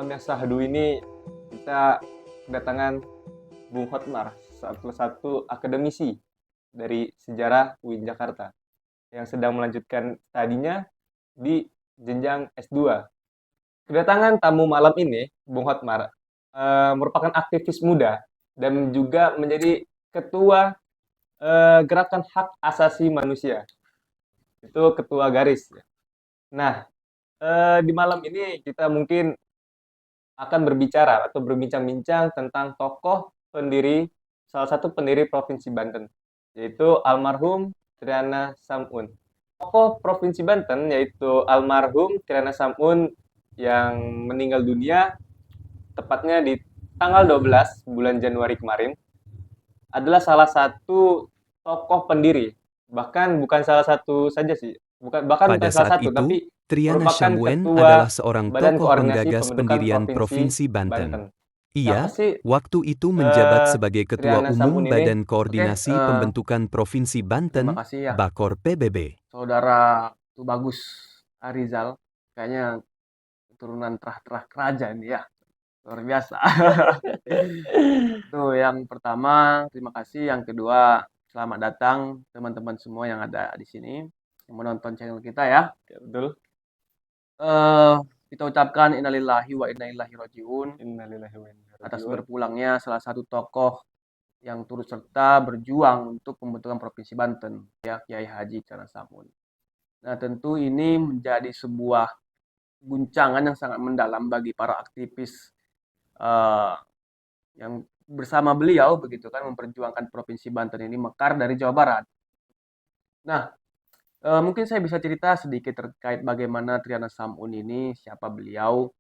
malam yang syahdu ini kita kedatangan Bung Hotmar, salah satu akademisi dari sejarah UIN Jakarta yang sedang melanjutkan studinya di jenjang S2. Kedatangan tamu malam ini, Bung Hotmar, merupakan aktivis muda dan juga menjadi ketua gerakan hak asasi manusia. Itu ketua garis. Nah, di malam ini kita mungkin akan berbicara atau berbincang-bincang tentang tokoh pendiri, salah satu pendiri Provinsi Banten, yaitu almarhum Triana Samun. Tokoh Provinsi Banten yaitu almarhum Triana Samun yang meninggal dunia tepatnya di tanggal 12 bulan Januari kemarin adalah salah satu tokoh pendiri. Bahkan bukan salah satu saja sih. Bukan Pada salah saat satu, itu, tapi Triana merupakan Syamwen adalah ketua seorang Badan tokoh Koordinasi penggagas Pembentukan pendirian Provinsi Provinsi Banten. Banten. Siapa Ia, sih waktu itu menjabat sebagai Ketua Triana Samun Umum ini? Badan Oke, Koordinasi Pembentukan Provinsi Terima Banten, kasih ya, Bakor PBB. saudara Tubagus Arizal. Kayaknya keturunan terah-terah kerajaan ya, luar biasa. Itu yang pertama, terima kasih. Yang kedua, selamat datang teman-teman semua yang ada di sini yang menonton channel kita ya. Ya, betul. Eh, kita ucapkan innalillahi wa inna ilaihi rajiun Innalillahi wa inna ilaihi atas raji'un. berpulangnya salah satu tokoh yang turut serta berjuang untuk pembentukan Provinsi Banten, ya Kiai Haji Triana Samun. Nah, tentu ini menjadi sebuah guncangan yang sangat mendalam bagi para aktivis eh, yang bersama beliau begitu kan memperjuangkan Provinsi Banten ini mekar dari Jawa Barat. Nah, mungkin saya bisa cerita sedikit terkait bagaimana Triana Samun ini, siapa beliau.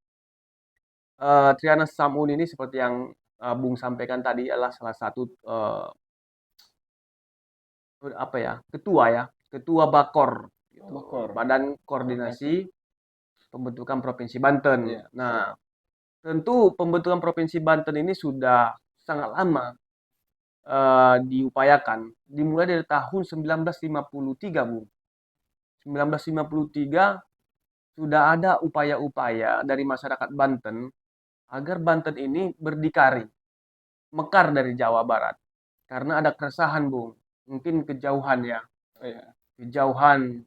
Triana Samun ini seperti yang Bung sampaikan tadi adalah salah satu apa ya, ketua Bakor, gitu. Bakor. Badan Koordinasi Pembentukan Provinsi Banten. Iya. Nah, tentu pembentukan Provinsi Banten ini sudah sangat lama diupayakan. Dimulai dari tahun 1953, Bu. 1953 sudah ada upaya-upaya dari masyarakat Banten agar Banten ini berdikari, mekar dari Jawa Barat. Karena ada keresahan, Bu. Mungkin kejauhan ya, Oh, iya. kejauhan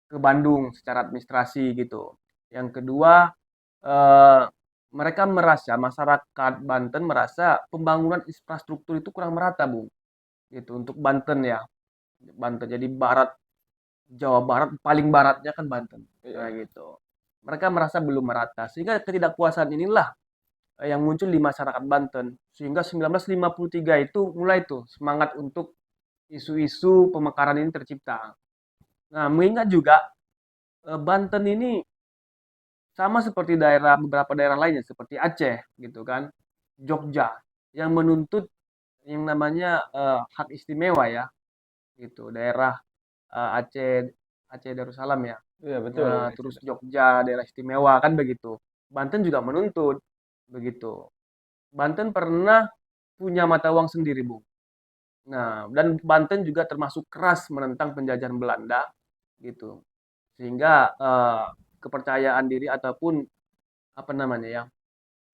ke Bandung secara administrasi gitu. Yang kedua, eh, mereka merasa, masyarakat Banten merasa pembangunan infrastruktur itu kurang merata, Bu. Gitu untuk Banten ya. Banten jadi barat, Jawa Barat paling baratnya kan Banten. Nah, Iya. gitu. Mereka merasa belum merata sehingga ketidakpuasan inilah yang muncul di masyarakat Banten. Sehingga 1953 itu mulai tuh semangat untuk isu-isu pemekaran ini tercipta. Nah, mengingat juga Banten ini sama seperti beberapa daerah lainnya seperti Aceh gitu kan, Jogja yang menuntut yang namanya hak istimewa ya, gitu. Daerah Aceh Aceh Darussalam ya. Iya, betul. Nah, terus Jogja daerah istimewa kan begitu. Banten juga menuntut begitu. Banten pernah punya mata uang sendiri, Bu. Nah, dan Banten juga termasuk keras menentang penjajahan Belanda gitu. Sehingga kepercayaan diri ataupun apa namanya ya,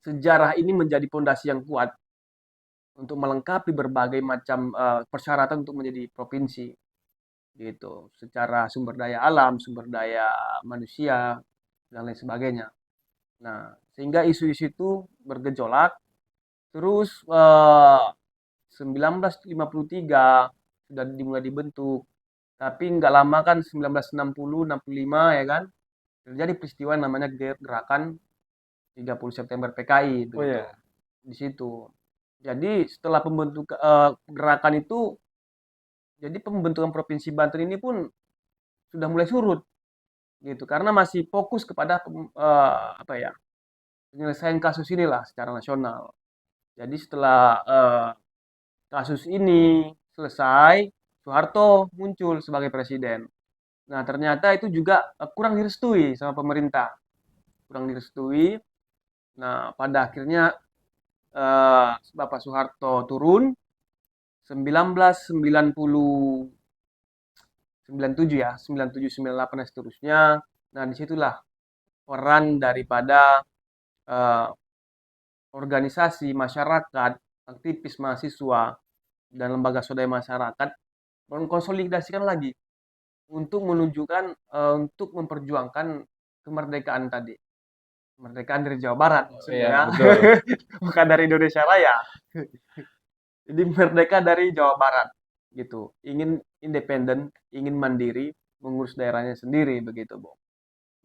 sejarah ini menjadi pondasi yang kuat untuk melengkapi berbagai macam persyaratan untuk menjadi provinsi gitu, secara sumber daya alam, sumber daya manusia dan lain sebagainya. Nah, sehingga isu-isu itu bergejolak. Terus 1953 sudah dimulai dibentuk, tapi nggak lama kan 1960-65 ya kan terjadi peristiwa yang namanya gerakan 30 September PKI Oh, begitu. iya. Di situ. Jadi setelah pembentukan gerakan itu, jadi pembentukan Provinsi Banten ini pun sudah mulai surut gitu karena masih fokus kepada apa ya, penyelesaian kasus inilah secara nasional. Jadi setelah kasus ini selesai, Soeharto muncul sebagai presiden. Nah, ternyata itu juga kurang direstui sama pemerintah, kurang direstui. Nah, pada akhirnya Bapak Soeharto turun 1997 ya, 97, 98 dan seterusnya. Nah, disitulah peran daripada eee, organisasi masyarakat, aktivis mahasiswa, dan lembaga swadaya masyarakat mengkonsolidasikan lagi untuk menunjukkan, untuk memperjuangkan kemerdekaan tadi. Kemerdekaan dari Jawa Barat maksudnya Iya, ya, betul. bukan dari Indonesia Raya. Jadi merdeka dari Jawa Barat gitu. Ingin independen, ingin mandiri, mengurus daerahnya sendiri begitu, Bung.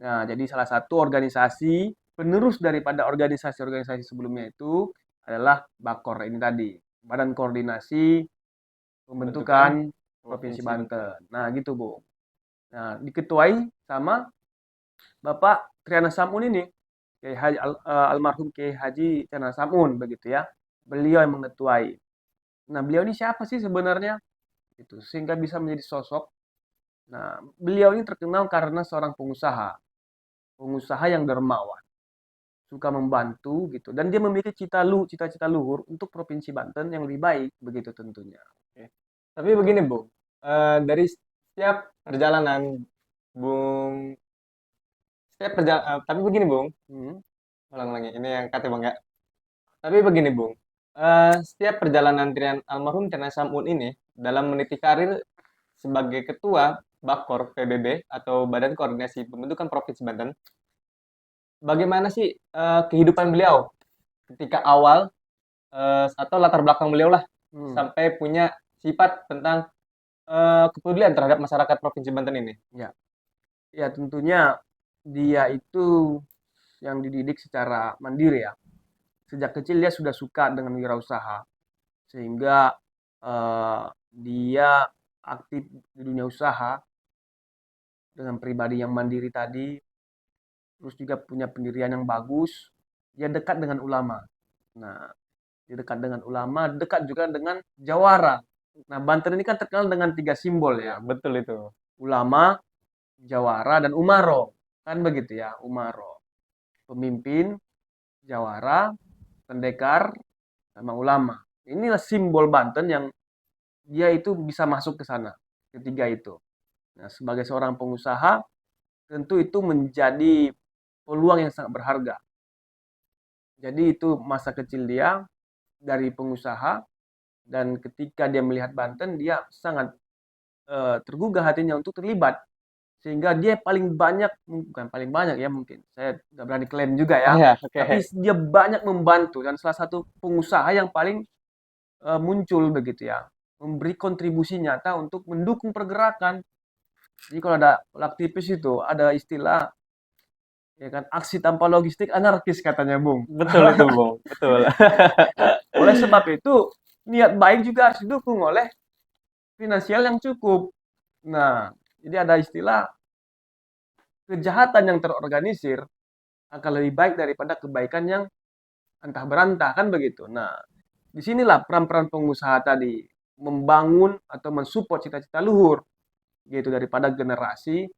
Nah, jadi salah satu organisasi penerus daripada organisasi-organisasi sebelumnya itu adalah BAKOR ini tadi, Badan Koordinasi Pembentukan Pembentukan Provinsi Provinsi Banten. Banten. Nah, gitu, Bung. Nah, diketuai sama Bapak Triana Samun ini, almarhum Kiai Haji Triana Samun begitu ya. Beliau yang mengetuai. Nah, beliau ini siapa sih sebenarnya? Itu sehingga bisa menjadi sosok. Nah, beliau ini terkenal karena seorang pengusaha, pengusaha yang dermawan, suka membantu gitu, dan dia memiliki cita-cita luhur untuk Provinsi Banten yang lebih baik begitu tentunya. Oke. Tapi begini, Bung. Dari setiap perjalanan Bung, tapi begini, Bung. Hmm. Ulang-ulangi. Ini yang kata Bang ya. Tapi begini, Bung. Setiap perjalanan almarhum Triana Samun ini dalam meniti karir sebagai ketua BAKOR PBB atau Badan Koordinasi Pembentukan Provinsi Banten, bagaimana sih kehidupan beliau ketika awal atau latar belakang beliau lah Hmm. sampai punya sifat tentang kepedulian terhadap masyarakat Provinsi Banten ini? Ya, ya tentunya dia itu yang dididik secara mandiri ya. Sejak kecil dia sudah suka dengan wirausaha, sehingga dia aktif di dunia usaha dengan pribadi yang mandiri tadi, terus juga punya pendirian yang bagus. Dia dekat dengan ulama. Nah, dia dekat dengan ulama, dekat juga dengan jawara. Nah, Banten ini kan terkenal dengan 3 simbol Ya, ya, betul itu. ulama, jawara, dan umaro. Kan begitu ya, umaro. Pemimpin, jawara, pendekar, sama ulama. Inilah simbol Banten yang dia itu bisa masuk ke sana, ketiga itu. Nah, sebagai seorang pengusaha, tentu itu menjadi peluang yang sangat berharga. Jadi itu masa kecil dia dari pengusaha, dan ketika dia melihat Banten, dia sangat tergugah hatinya untuk terlibat. Sehingga dia paling banyak, bukan paling banyak ya mungkin, saya nggak berani klaim juga Oh ya, ya, oke. tapi dia banyak membantu dan salah satu pengusaha yang paling muncul begitu ya, memberi kontribusi nyata untuk mendukung pergerakan. Jadi kalau ada aktivis itu ada istilah ya kan, aksi tanpa logistik anarkis katanya, Bung. Betul itu, Bung. Betul. Oleh sebab itu niat baik juga harus didukung oleh finansial yang cukup. Nah, jadi ada istilah kejahatan yang terorganisir akan lebih baik daripada kebaikan yang antah berantah kan begitu. Nah, disinilah peran-peran pengusaha tadi membangun atau mensupport cita-cita luhur gitu daripada generasi,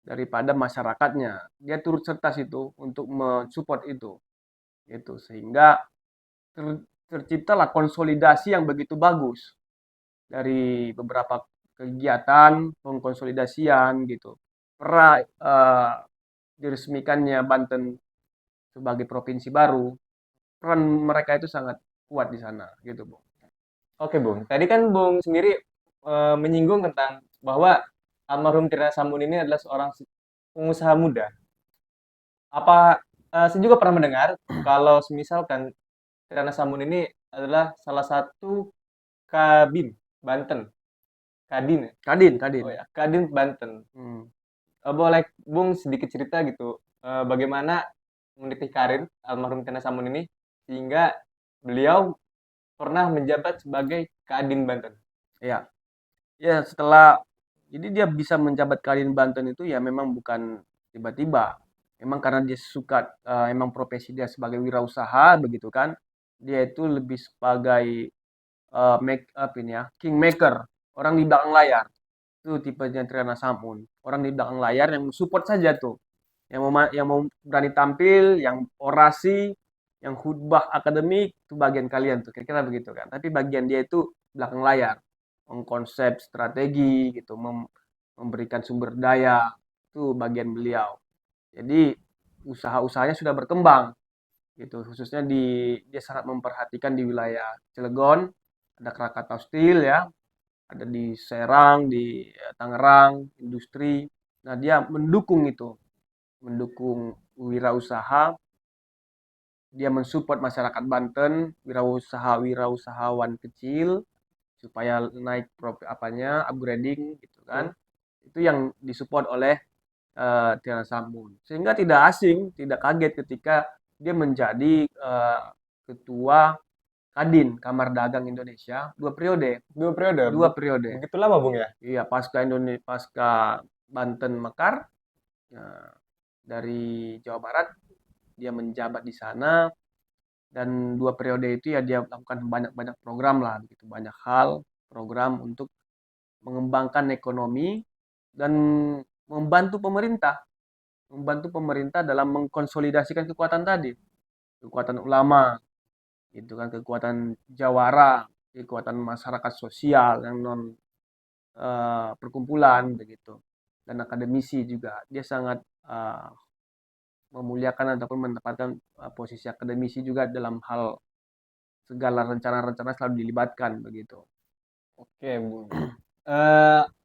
daripada masyarakatnya. Dia turut serta situ untuk mensupport itu. Gitu. Sehingga terciptalah konsolidasi yang begitu bagus dari beberapa kegiatan pengkonsolidasian gitu. Diresmikannya Banten sebagai provinsi baru, peran mereka itu sangat kuat di sana gitu, Bung. Oke, Bung. Tadi kan Bung sendiri menyinggung tentang bahwa almarhum Tirta Samun ini adalah seorang pengusaha muda. Apa saya juga pernah mendengar kalau misalkan Tirta Samun ini adalah salah satu Kabin Banten. Kadin ya? Kadin, Oh Kadin. ya, Kadin Banten. Hmm. Boleh Bung sedikit cerita gitu, bagaimana meniti karir almarhum Tirta Samun ini sehingga beliau pernah menjabat sebagai Kadin Banten. Ya, ya setelah jadi dia bisa menjabat Kadin Banten itu ya memang bukan tiba-tiba. Memang karena dia suka, emang profesi dia sebagai wirausaha begitu kan. Dia itu lebih sebagai make up ini ya, kingmaker, orang di belakang layar. Itu tipenya Triana Samun. Orang di belakang layar yang support saja tuh. Yang mau berani tampil, yang orasi, yang khutbah akademik itu bagian kalian tuh. Kira-kira begitu kan. Tapi bagian dia itu belakang layar. Mengkonsep strategi gitu, memberikan sumber daya itu bagian beliau. Jadi usaha-usahanya sudah berkembang gitu. Khususnya dia sangat memperhatikan di wilayah Cilegon, ada Krakatau Steel ya, ada di Serang, di Tangerang, industri. Nah, dia mendukung itu, mendukung wirausaha, dia mensupport masyarakat Banten, wirausahawan kecil supaya naik upgrading gitu kan. Itu yang disupport oleh Tiana Sambun. Sehingga tidak asing, tidak kaget ketika dia menjadi ketua Kadin Kamar Dagang Indonesia 2 periode. 2 periode. 2 periode. Begitu lama, Bung ya? Iya, pasca Banten mekar, nah, dari Jawa Barat dia menjabat di sana, dan 2 periode itu ya dia melakukan banyak program lah, begitu banyak hal program untuk mengembangkan ekonomi dan membantu pemerintah dalam mengkonsolidasikan kekuatan tadi, kekuatan ulama, itu kan, kekuatan jawara, kekuatan masyarakat sosial yang non perkumpulan begitu, dan akademisi juga. Dia sangat memuliakan ataupun menempatkan posisi akademisi juga dalam hal segala rencana-rencana selalu dilibatkan begitu. Oke, Bung.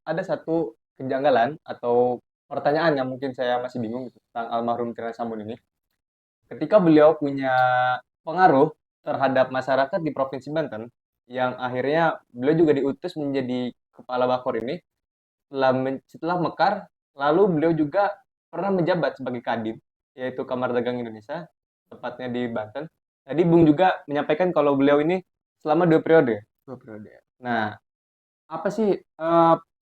Ada satu kejanggalan atau pertanyaan yang mungkin saya masih bingung gitu, tentang almarhum Triana Sambun ini. Ketika beliau punya pengaruh terhadap masyarakat di Provinsi Banten, yang akhirnya beliau juga diutus menjadi kepala Bakor ini, setelah mekar, lalu beliau juga pernah menjabat sebagai Kadin, yaitu Kamar Dagang Indonesia, tepatnya di Banten. Tadi Bung juga menyampaikan kalau beliau ini selama 2 periode. 2 periode. Nah, apa sih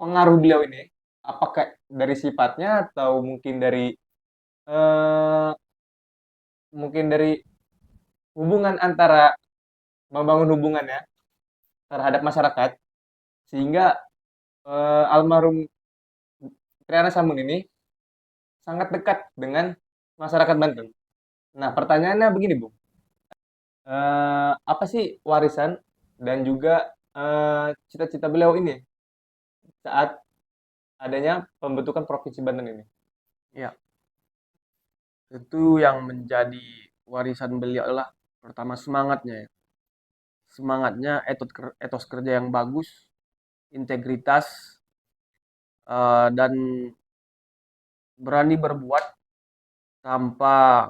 pengaruh beliau ini? Apakah dari sifatnya atau eh, mungkin dari hubungan antara membangun hubungannya terhadap masyarakat sehingga almarhum Triana Sambun ini sangat dekat dengan masyarakat Banten. Nah, pertanyaannya begini, Bung. Apa sih warisan dan juga cita-cita beliau ini saat adanya pembentukan Provinsi Banten ini? Ya, tentu yang menjadi warisan beliau adalah pertama semangatnya ya. Semangatnya, etos kerja yang bagus, integritas, dan berani berbuat tanpa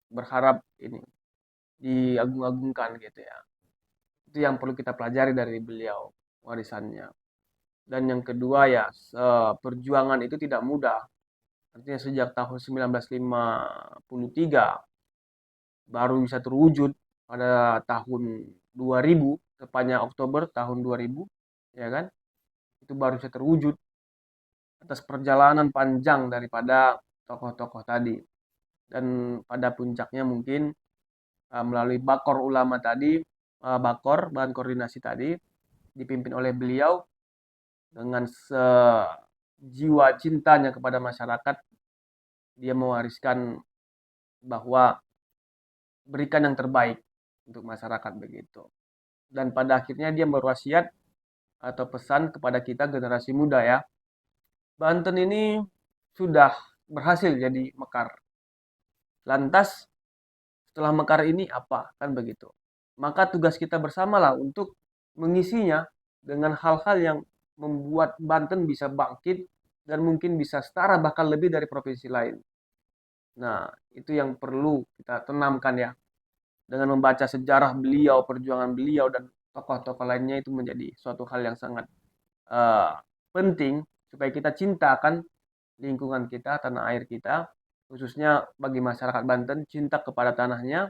berharap ini diagung-agungkan gitu ya. Itu yang perlu kita pelajari dari beliau, warisannya. Dan yang kedua ya, perjuangan itu tidak mudah. Artinya sejak tahun 1953 baru bisa terwujud pada tahun 2000, tepatnya Oktober tahun 2000, ya kan? Itu baru bisa terwujud atas perjalanan panjang daripada tokoh-tokoh tadi. Dan pada puncaknya mungkin melalui Bakor Ulama tadi, Bakor, Bahan Koordinasi tadi, dipimpin oleh beliau dengan sejiwa cintanya kepada masyarakat, dia mewariskan bahwa berikan yang terbaik untuk masyarakat begitu. Dan pada akhirnya dia berwasiat atau pesan kepada kita generasi muda ya. Banten ini sudah berhasil jadi mekar. Lantas setelah mekar ini apa? Kan begitu. Maka tugas kita bersamalah untuk mengisinya dengan hal-hal yang membuat Banten bisa bangkit dan mungkin bisa setara bahkan lebih dari provinsi lain. Nah, itu yang perlu kita tanamkan ya. Dengan membaca sejarah beliau, perjuangan beliau dan tokoh-tokoh lainnya, itu menjadi suatu hal yang sangat penting supaya kita cintakan lingkungan kita, tanah air kita, khususnya bagi masyarakat Banten, cinta kepada tanahnya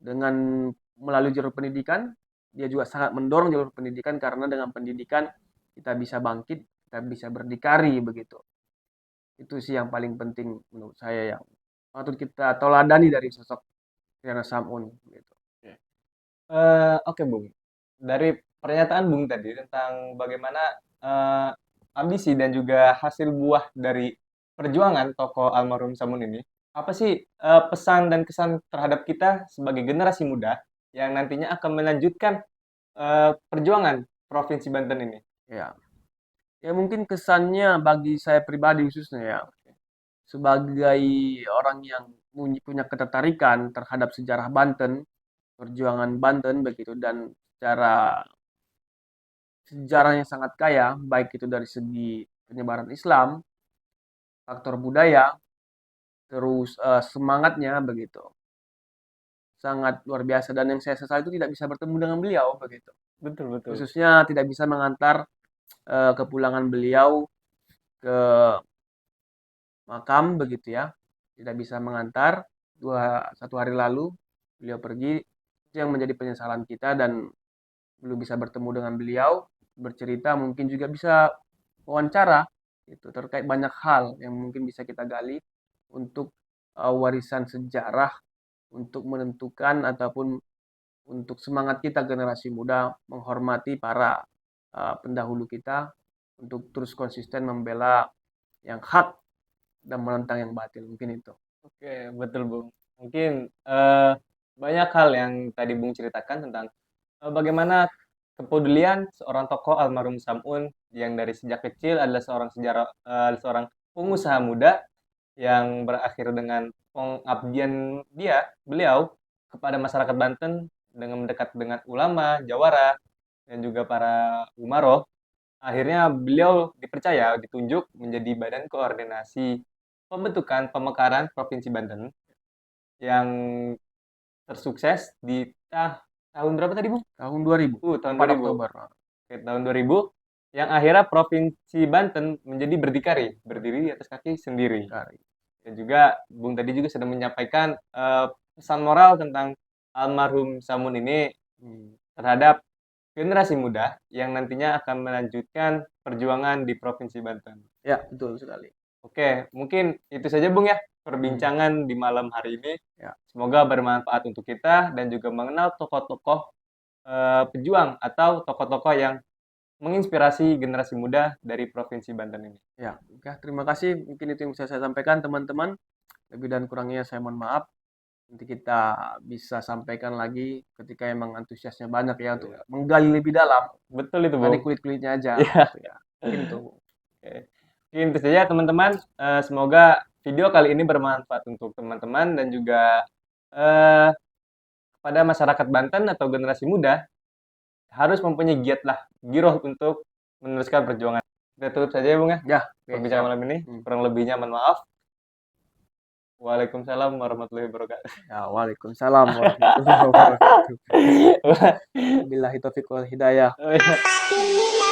dengan melalui jalur pendidikan. Dia juga sangat mendorong jalur pendidikan karena dengan pendidikan kita bisa bangkit, kita bisa berdikari begitu. Itu sih yang paling penting menurut saya yang patut kita teladani dari sosok Triana Sambun gitu. Oke, Bung. Dari pernyataan Bung tadi tentang bagaimana eh, ambisi dan juga hasil buah dari perjuangan tokoh almarhum Samun ini, apa sih pesan dan kesan terhadap kita sebagai generasi muda yang nantinya akan melanjutkan perjuangan Provinsi Banten ini? Ya. Ya mungkin kesannya bagi saya pribadi khususnya ya. sebagai orang yang punya ketertarikan terhadap sejarah Banten, perjuangan Banten begitu, dan secara sejarahnya sangat kaya, baik itu dari segi penyebaran Islam, faktor budaya, terus semangatnya begitu. Sangat luar biasa, dan yang saya sesal itu tidak bisa bertemu dengan beliau begitu. Betul, betul. Khususnya tidak bisa mengantar kepulangan beliau ke makam begitu ya. Tidak bisa mengantar, satu hari lalu beliau pergi. Itu yang menjadi penyesalan kita, dan belum bisa bertemu dengan beliau, bercerita, mungkin juga bisa wawancara itu terkait banyak hal yang mungkin bisa kita gali untuk warisan sejarah, untuk menentukan ataupun untuk semangat kita generasi muda menghormati para pendahulu kita untuk terus konsisten membela yang hak dan menentang yang batil, mungkin itu. Oke, betul Bung. Mungkin banyak hal yang tadi Bung ceritakan tentang bagaimana kepedulian seorang tokoh almarhum Samun yang dari sejak kecil adalah seorang pengusaha muda yang berakhir dengan pengabdian beliau kepada masyarakat Banten dengan mendekat dengan ulama, jawara, dan juga para umaroh. Akhirnya beliau ditunjuk menjadi Badan Koordinasi Pembentukan Pemekaran Provinsi Banten yang tersukses di tahun berapa tadi, Bung? Tahun 2000, Tahun 4 2000. Oktober. Oke, tahun 2000 yang akhirnya Provinsi Banten menjadi berdiri di atas kaki sendiri. Dan juga Bung tadi juga sudah menyampaikan pesan moral tentang almarhum Samun ini terhadap generasi muda yang nantinya akan melanjutkan perjuangan di Provinsi Banten. Ya, betul sekali. Oke, mungkin itu saja Bung ya perbincangan di malam hari ini. Ya. Semoga bermanfaat untuk kita dan juga mengenal tokoh-tokoh pejuang atau tokoh-tokoh yang menginspirasi generasi muda dari Provinsi Banten ini. Ya, oke, terima kasih. Mungkin itu yang bisa saya sampaikan, teman-teman. Lebih dan kurangnya saya mohon maaf. Nanti kita bisa sampaikan lagi ketika emang antusiasnya banyak ya untuk menggali lebih dalam. Betul itu, Bukan di Bung. kulit-kulitnya aja. Iya. Gitu ya. Mungkin itu. Oke. Mungkin itu saja teman-teman. Semoga video kali ini bermanfaat untuk teman-teman dan juga pada masyarakat Banten atau generasi muda harus mempunyai giroh untuk meneruskan perjuangan. Kita tutup saja ya Bung ya. Ya, Perbincangan malam ini. Kurang lebihnya mohon maaf. Waalaikumsalam warahmatullahi wabarakatuh. Ya, waalaikumsalam warahmatullahi wabarakatuh. Billahi taufiq wal hidayah. Oh, iya.